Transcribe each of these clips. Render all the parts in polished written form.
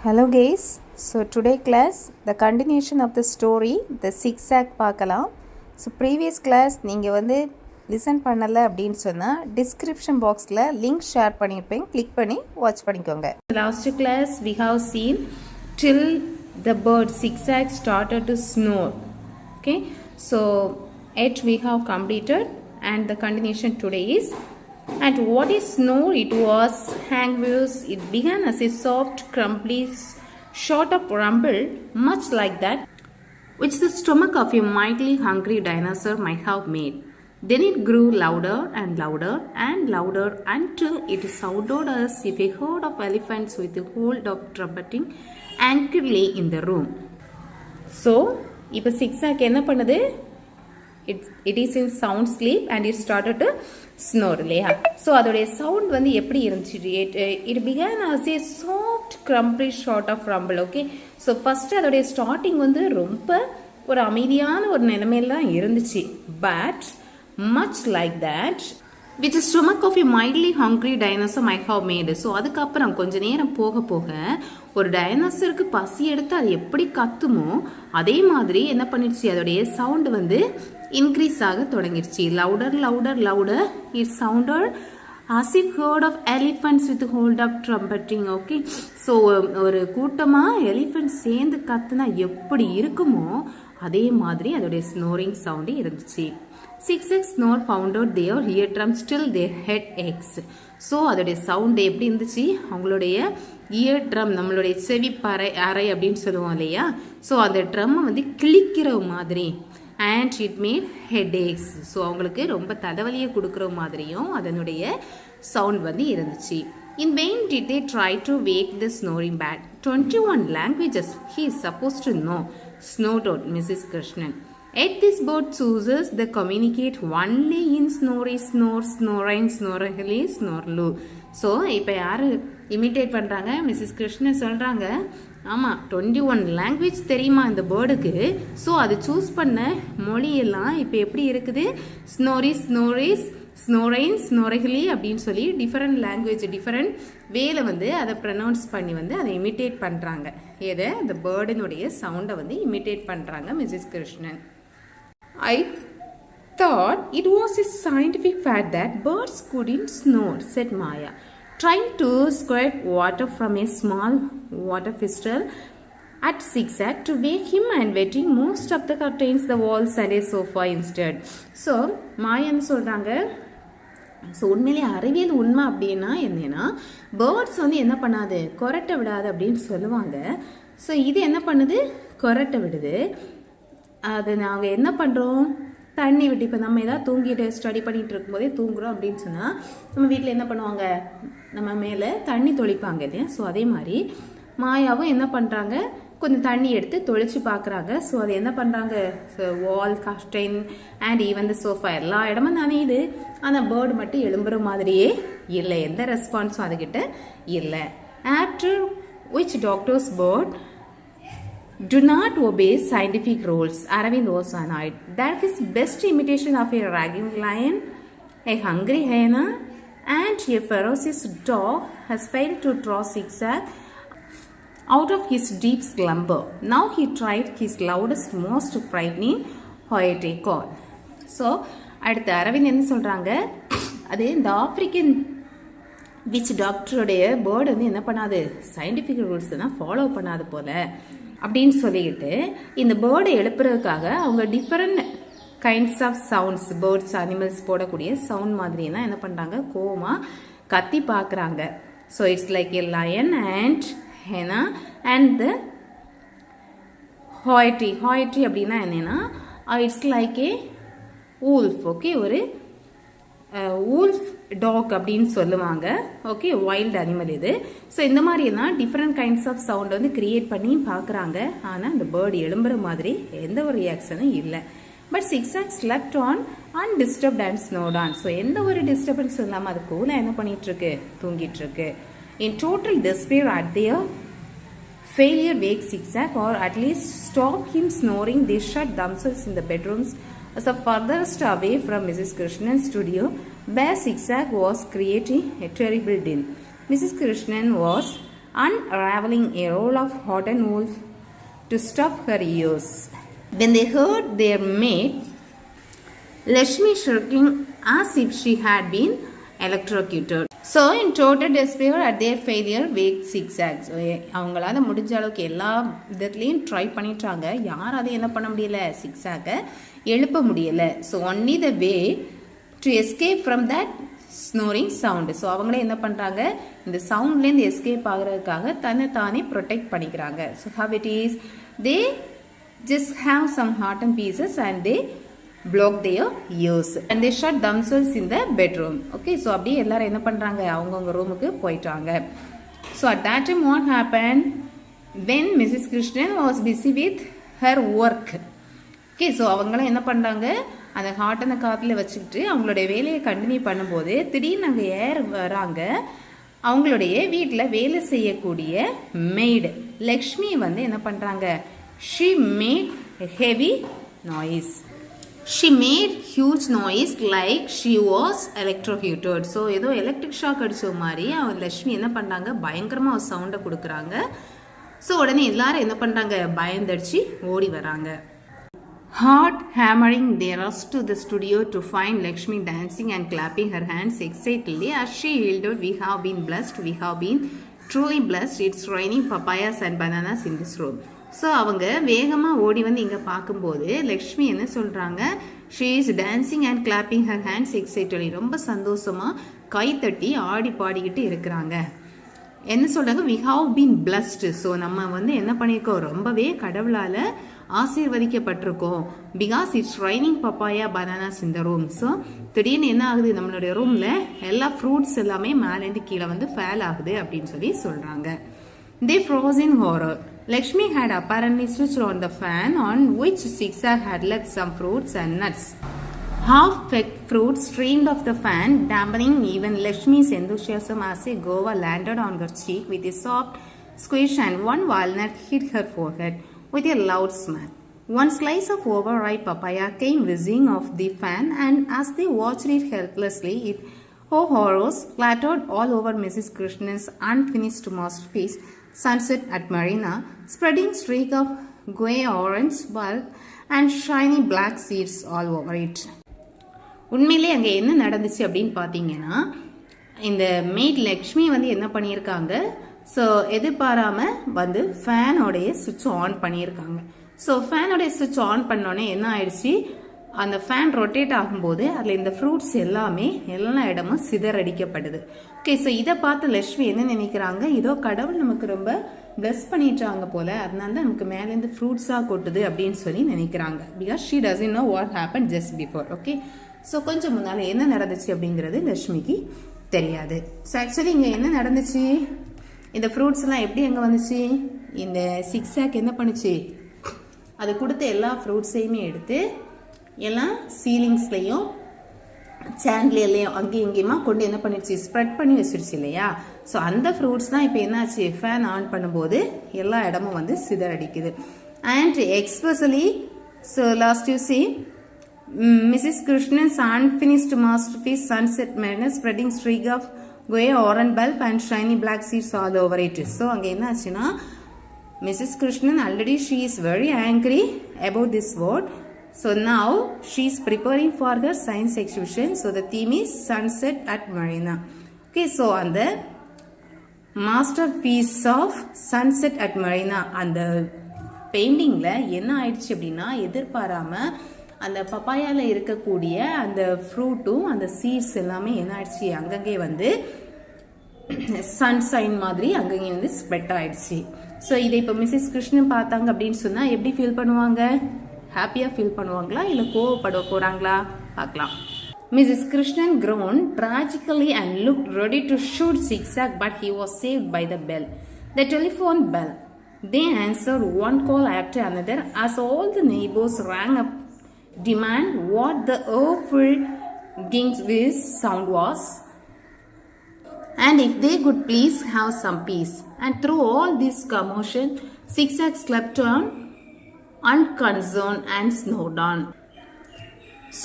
Hello guys, so today class the continuation of the story the zigzag பார்க்கலாம். So previous class நீங்கள் வந்து listen பண்ணல அப்படின்னு சொன்னா description boxல link share பண்ணிருப்பேன், click பண்ணி watch பண்ணிக்கோங்க. Last class we have seen till the bird zigzag started to snore. Okay, so it we have completed and the continuation today is. And what is snore? It was hangwise. It began as a soft, crumbly, sort of rumble, much like that which the stomach of a mightily hungry dinosaur might have made. Then it grew louder and louder and louder until it sounded as if a herd of elephants with a hold of trumpeting anchored lay in the room. So, இப்போ zigzag என்ன பண்ணுது? It is in sound sleep and it started to snore இல்லையா? So அதோடைய sound வந்து எப்படி இருந்துச்சு? It began as a soft crumbly sort of rumble. Okay, so first அதோடைய starting வந்து ரொம்ப ஒரு அமைதியான ஒரு நிலைமையில தான் இருந்துச்சு. But much like that which the stomach of a mildly hungry dinosaur might have made. So அதுக்கப்புறம் கொஞ்ச நேரம் போக போக ஒரு டைனோசருக்கு பசி எடுத்து அது எப்படி கத்துமோ அதே மாதிரி என்ன பண்ணிடுச்சு, அதோடைய சவுண்ட் வந்து இன்க்ரீஸ் ஆக தொடங்கிடுச்சு. Louder louder louder it sounded as if herd of elephants with hold of trumpeting. Okay, so ஒரு கூட்டமா எலிஃபண்ட் சேர்ந்து கத்துனா எப்படி இருக்குமோ அதே மாதிரி அதோடைய ஸ்னோரிங் சவுண்ட் இருந்துச்சு. Zigzag snore founded their eardrums till their head aches. So அதோடைய சவுண்ட் எப்படி இருந்துச்சு, அவங்களுடைய இயர் ட்ரம், நம்மளுடைய செவி அறை அப்படின்னு சொல்லுவோம் இல்லையா, ஸோ அந்த ட்ரம்மை வந்து கிளிக்கிற மாதிரி and it made headaches. So அவங்களுக்கு ரொம்ப தலைவலியை கொடுக்குற மாதிரியும் அதனுடைய சவுண்ட் வந்து இருந்துச்சு. In vain did they try to wake the snoring bat. 21 languages he is supposed to know, snorted Mrs. Krishnan. Yet this bird chooses they communicate only in snorri, snore, snoring, snorahili, snorlu. So இப்போ யார் imitate பண்ணுறாங்க? Mrs Krishnan சொல்கிறாங்க, ஆமாம் 21 language தெரியுமா இந்த பேர்டுக்கு. So அது choose பண்ண மொழியெல்லாம் இப்போ எப்படி இருக்குது, ஸ்னோரி, ஸ்னோரிஸ், ஸ்னோரைன், ஸ்னோரைஹிலி அப்படின்னு சொல்லி டிஃப்ரெண்ட் லாங்குவேஜ் டிஃப்ரெண்ட் வேல வந்து அதை ப்ரனவுன்ஸ் பண்ணி வந்து அதை இமிட்டேட் பண்ணுறாங்க. எதை? அந்த பேர்டினுடைய சவுண்டை வந்து இமிட்டேட் பண்ணுறாங்க Mrs Krishnan. I thought it was a scientific fact that birds couldn't snore, said Maya, trying to squirt water from a small water pistol at Zigzag to wake him and wetting most of the curtains, the walls and a sofa instead. So, Maya என்ன சொல்கிறாங்க, so உண்மையிலே அறிவியல் உண்மை அப்படின்னா என்னன்னா, birds வந்து என்ன பண்ணாது, கொரட்டை விடாது அப்படின்னு சொல்லுவாங்க. ஸோ இது என்ன பண்ணுது, கொரட்டை விடுது. அது நாங்கள் என்ன பண்ணுறோம், தண்ணி விட்டு, இப்போ நம்ம ஏதாவது தூங்கிட்டு ஸ்டடி பண்ணிகிட்டு இருக்கும்போதே தூங்குறோம் அப்படின்னு சொன்னால் நம்ம வீட்டில் என்ன பண்ணுவாங்க, நம்ம மேலே தண்ணி தொளிப்பாங்க இல்லையா. ஸோ அதே மாதிரி மாயாவும் என்ன பண்ணுறாங்க, கொஞ்சம் தண்ணி எடுத்து தொளிச்சு பார்க்குறாங்க. ஸோ அது என்ன பண்ணுறாங்க, wall, curtain and even the sofa எல்லா இடமும் நனையுது. ஆனால் பேர்டு மட்டும் எழும்புற மாதிரியே இல்லை, எந்த ரெஸ்பான்ஸும் அதுக்கிட்ட இல்லை. After which doctors bird do not obey scientific rules, Aravind was annoyed that his best imitation of a ragging lion, a hungry hyena and a ferocious dog has failed to draw Zigzag out of his deep slumber. Now he tried his loudest, most frightening hoyte call. So அடுத்து அரவிந்த் என்ன சொல்கிறாங்க, அது இந்த African which டாக்டருடைய bird வந்து என்ன பண்ணாது, scientific rules தான் follow பண்ணாது போல அப்படின்னு சொல்லிக்கிட்டு இந்த பேர்டை எழுப்புறதுக்காக அவங்க different kinds of sounds, birds, animals போடக்கூடிய சவுண்ட் மாதிரினா என்ன பண்ணுறாங்க, கோவமாக கத்தி பார்க்குறாங்க. So it's like a lion and hyena and the ஹாய்ட்ரி. ஹாய்ட்ரி அப்படின்னா என்னென்னா, it's like a wolf. Okay, ஒரு ஊல்ஃப் டாக் அப்படின்னு சொல்லுவாங்க. ஓகே, வைல்டு அனிமல் இது. ஸோ இந்த மாதிரிலாம் டிஃப்ரெண்ட் கைண்ட்ஸ் ஆஃப் சவுண்ட் வந்து கிரியேட் பண்ணி பார்க்குறாங்க. ஆனால் அந்த பேர்டு எழும்புற மாதிரி எந்த ஒரு ரியாக்ஷனும் இல்லை. But Zigzag slept on undisturbed and snored on. So எந்த ஒரு டிஸ்டர்பன்ஸ் இல்லாமல் அது கூலாக என்ன பண்ணிகிட்ருக்கு, தூங்கிட்டுருக்கு. In total despair at their failure wake Zigzag or at least stop him snoring, they shut themselves in the bedrooms as the furthest away from Mrs. Krishnan's studio, where Zigzag was creating a terrible din. Mrs. Krishnan was unraveling a roll of cotton wool to stop her ears. When they heard their maid, Lakshmi shrieking as if she had been electrocuted. So in total despair at their failure, wake Zigzag. அவங்களால முடிஞ்ச அளவுக்கு எல்லா விதத்துலையும் try பண்ணிட்டாங்க. யார் அதை என்ன பண்ண முடியல, சிக்ஸாக எழுப்ப முடியல. So only the way to escape from that snoring sound. So அவங்களே என்ன பண்ணுறாங்க, இந்த சவுண்ட்லேருந்து எஸ்கேப் ஆகிறதுக்காக தன்னை தானே ப்ரொடெக்ட் பண்ணிக்கிறாங்க. So how it is, they just have some cotton pieces and they block their ears and they shut themselves in the bedroom. Okay, so அப்படியே எல்லாரும் என்ன பண்ணுறாங்க, அவங்கவுங்க ரூமுக்கு போயிட்டாங்க. So at that time what happened, when Mrs. Krishnan was busy with her work. Okay, so அவங்களும் என்ன பண்ணுறாங்க, அந்த காட்டனை காத்தில் வச்சுக்கிட்டு அவங்களுடைய வேலையை கண்டினியூ பண்ணும்போது திடீர்னு அங்கே ஏர் வராங்க. அவங்களுடைய வீட்டில் வேலை செய்யக்கூடிய மெய்டு லக்ஷ்மி வந்து என்ன பண்ணுறாங்க, she made a heavy noise. She made huge noise like she was electrocuted. So ஏதோ எலக்ட்ரிக் ஷாக் அடிச்ச மாதிரி அவன் லக்ஷ்மி என்ன பண்ணுறாங்க, பயங்கரமாக ஒரு சவுண்டை கொடுக்குறாங்க. ஸோ உடனே எல்லாரும் என்ன பண்ணுறாங்க, பயந்தடிச்சு ஓடி வராங்க. Heart hammering, they rushed to the studio to find Lakshmi dancing and clapping her hands excitedly as she yielded, "We have been blessed, we have been truly blessed. It's raining papayas and bananas in this room." So அவங்க வேகமாக ஓடி வந்து இங்கே பார்க்கும்போது லக்ஷ்மி என்ன சொல்கிறாங்க, she is dancing and clapping her hands excitedly. ரொம்ப சந்தோஷமாக கைத்தட்டி ஆடி பாடிக்கிட்டு இருக்கிறாங்க. என்ன சொல்கிறாங்க, we have been blessed. So நம்ம வந்து என்ன பண்ணியிருக்கோம், ரொம்பவே கடவுளால் ஆசீர்வதிக்கப்பட்டிருக்கோம். Because it's raining papaya bananas இந்த ரூம். ஸோ திடீர்னு என்ன ஆகுது, நம்மளுடைய ரூமில் எல்லா ஃப்ரூட்ஸ் எல்லாமே மேலேருந்து கீழே வந்து ஃபேல் ஆகுது அப்படின்னு சொல்லி சொல்கிறாங்க. They froze in horror. Lakshmi had apparently switched on the fan on which Zigzag had left some fruits and nuts. Half-baked fruits streamed off the fan, dampening even Lakshmi's enthusiasm as a guava landed on her cheek with a soft squish and one walnut hit her forehead with a loud smack. One slice of overripe papaya came whizzing off the fan, and as they watched it helplessly, it, oh horrors, clattered all over Mrs. Krishna's unfinished masterpiece, Sunset at Marina, spreading streak of grey orange bulb and shiny black seeds all over it. உண்மையிலே அங்கே என்ன நடந்துச்சு அப்படின்னு பார்த்தீங்கன்னா, இந்த made Lakshmi வந்து என்ன பண்ணியிருக்காங்க, ஸோ எதிர்பாராமல் வந்து ஃபேனோடைய சுவிட்ச் ஆன் பண்ணியிருக்காங்க. ஸோ ஃபேனோடைய சுவிட்ச் ஆன் பண்ணோடனே என்ன ஆயிடுச்சு, அந்த ஃபேன் ரொட்டேட் ஆகும்போது அதில் இந்த ஃப்ரூட்ஸ் எல்லாமே எல்லா இடமும் சிதறடிக்கப்படுது. ஓகே, ஸோ இதை பார்த்து லக்ஷ்மி என்ன நினைக்கிறாங்க, இதோ கடவுள் நமக்கு ரொம்ப பிளஸ் பண்ணிட்டாங்க போல, அதனால தான் நமக்கு மேலேருந்து ஃப்ரூட்ஸாக கொட்டுது அப்படின்னு சொல்லி நினைக்கிறாங்க. Because she doesn't know what happen just before. Okay, so கொஞ்சம் முன்னால் என்ன நடந்துச்சு அப்படிங்கிறது லக்ஷ்மிக்கு தெரியாது. ஸோ ஆக்சுவலி இங்கே என்ன நடந்துச்சு, இந்த ஃப்ரூட்ஸ் எல்லாம் எப்படி அங்கே வந்துச்சு, இந்த சிக்ஸாக் என்ன பண்ணுச்சு, அது கொடுத்த எல்லா ஃப்ரூட்ஸையுமே எடுத்து எல்லாம் சீலிங்ஸ்லையும் சாண்ட்லியர்லையும் அங்கேயும் இங்கேயுமா கொண்டு என்ன பண்ணிடுச்சு, ஸ்ப்ரெட் பண்ணி வச்சிருச்சு இல்லையா. ஸோ அந்த ஃப்ரூட்ஸ் தான் இப்போ என்னாச்சு, ஃபேன் ஆன் பண்ணும்போது எல்லா இடமும் வந்து சிதறடிக்குது. And especially so last you see Mrs Krishnan's unfinished masterpiece Sunset Marina spreading streak of grey orange bulb and shiny black seeds all over it. So அங்கே என்ன ஆச்சுன்னா, Mrs. Krishnan already she is very angry about this word. So now she is preparing for her science exhibition. So the theme is Sunset at Marina. Okay, so on the masterpiece of Sunset at Marina, அந்த பெயிண்டிங்கில் என்ன ஆயிடுச்சு அப்படின்னா, எதிர்பாராமல் அந்த பப்பாயாவில் இருக்கக்கூடிய அந்த ஃப்ரூட்டும் அந்த seeds எல்லாமே என்ன ஆயிடுச்சு, அங்கங்கே வந்து சன்ஷைன் மாதிரி அங்கங்கே வந்து ஸ்ப்ரெட் ஆயிடுச்சு. ஸோ இதை இப்போ மிஸ்ஸஸ் கிருஷ்ணன் பார்த்தாங்க அப்படின்னு சொன்னால் எப்படி ஃபீல் பண்ணுவாங்க, ஹாப்பியாக ஃபீல் பண்ணுவாங்களா இல்லை கோவப்பட போகிறாங்களா பார்க்கலாம். Mrs. Krishnan groaned tragically and looked ready to shoot Zigzag, but he was saved by the bell, the telephone bell. They answered one call after another as all the neighbors rang up demand what the awful whiz sound was, and if they could please have some peace. And through all this commotion, Zigzag slept on unconcerned and snored on.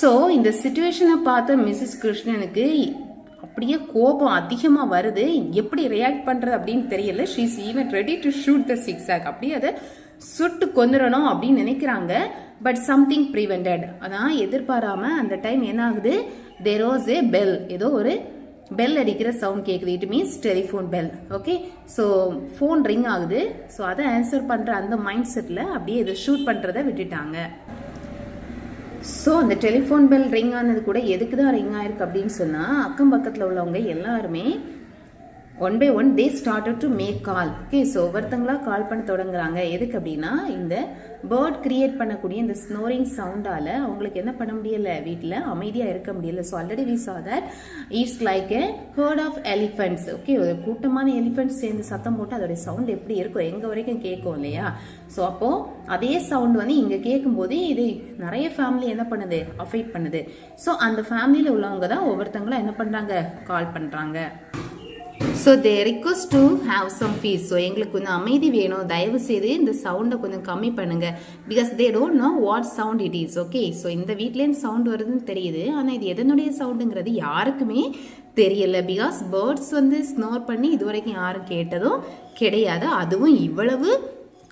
So இந்த சிச்சுவேஷனை பார்த்த Mrs கிருஷ்ணனுக்கு அப்படியே கோபம் அதிகமாக வருது, எப்படி react பண்ணுறது அப்படின்னு தெரியல. She is even ready to shoot the சிக்ஸாக், அப்படியே அதை சுட்டு கொந்துடணும் அப்படின்னு நினைக்கிறாங்க. பட் சம்திங் ப்ரிவெண்டட், அதான் எதிர்பாராம அந்த டைம் என்ன ஆகுது, தேர் வாஸ் ஏ பெல், ஏதோ ஒரு பெல் அடிக்கிற சவுண்ட் கேட்குது. It means telephone bell. Okay, so phone ring ஆகுது. ஸோ அதை ஆன்சர் பண்ணுற அந்த மைண்ட் செட்டில் அப்படியே இதை ஷூட் பண்ணுறதை விட்டுட்டாங்க. ஸோ அந்த டெலிஃபோன் பெல் ரிங் ஆனது கூட எதுக்கு தான் ரிங் ஆயிருக்கு அப்படின்னு சொன்னால், அக்கம் பக்கத்தில் உள்ளவங்க எல்லாருமே one by one they started to make call. Okay, so ஒவ்வொருத்தங்களா கால் பண்ண தொடங்குறாங்க. எதுக்கு அப்படின்னா, இந்த பேர்ட் கிரியேட் பண்ணக்கூடிய இந்த ஸ்னோரிங் சவுண்டால் அவங்களுக்கு என்ன பண்ண முடியல, வீட்டில் அமைதியாக இருக்க முடியல. So already we saw that it's like a herd of elephants. Okay, ஒரு கூட்டமான எலிஃபென்ட்ஸ் சேர்ந்து சத்தம் போட்டு அதோடைய சவுண்ட் எப்படி இருக்கும், எங்கே வரைக்கும் கேட்கும் இல்லையா? ஸோ அப்போது அதே சவுண்ட் வந்து இங்கே கேட்கும்போது இது நிறைய ஃபேமிலி என்ன பண்ணுது, அஃபெக்ட் பண்ணுது. ஸோ அந்த ஃபேமிலியில் உள்ளவங்க தான் ஒவ்வொருத்தங்களும் என்ன பண்ணுறாங்க, கால் பண்ணுறாங்க. So they request to have some peace. So எங்களுக்கு கொஞ்சம் அமைதி வேணும், தயவு செய்து இந்த சவுண்டை கொஞ்சம் கம்மி பண்ணுங்க. Because they don't know what sound it is. Okay, so இந்த வீட்லேருந்து சவுண்ட் வருதுன்னு தெரியுது, ஆனால் இது எதனுடைய சவுண்டுங்கிறது யாருக்குமே தெரியல. பிகாஸ் பேர்ட்ஸ் வந்து ஸ்னோர் பண்ணி இது வரைக்கும் யாரும் கேட்டதும் கிடையாது, அதுவும் இவ்வளவு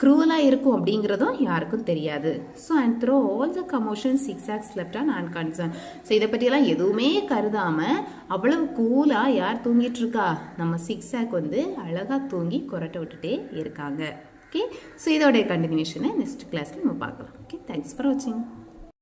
க்ரூவலாக இருக்கும் அப்படிங்கிறதும் யாருக்கும் தெரியாது. So and through all the commotion சிக்ஸாக் ஸ்லெப்ட் ஆன் அன்கன்சர்ன். ஸோ இதை பற்றியெல்லாம் எதுவுமே கருதாமல் அவ்வளவு கூலாக யார் தூங்கிட்டு இருக்கா, நம்ம சிக்ஸாக் வந்து அழகாக தூங்கி கொரட்டை விட்டுட்டே இருக்காங்க. ஓகே, ஸோ இதோடைய கண்டினியூஷனை நெக்ஸ்ட் கிளாஸில் நம்ம பார்க்கலாம். ஓகே, தேங்க்ஸ் ஃபார் வாட்சிங்.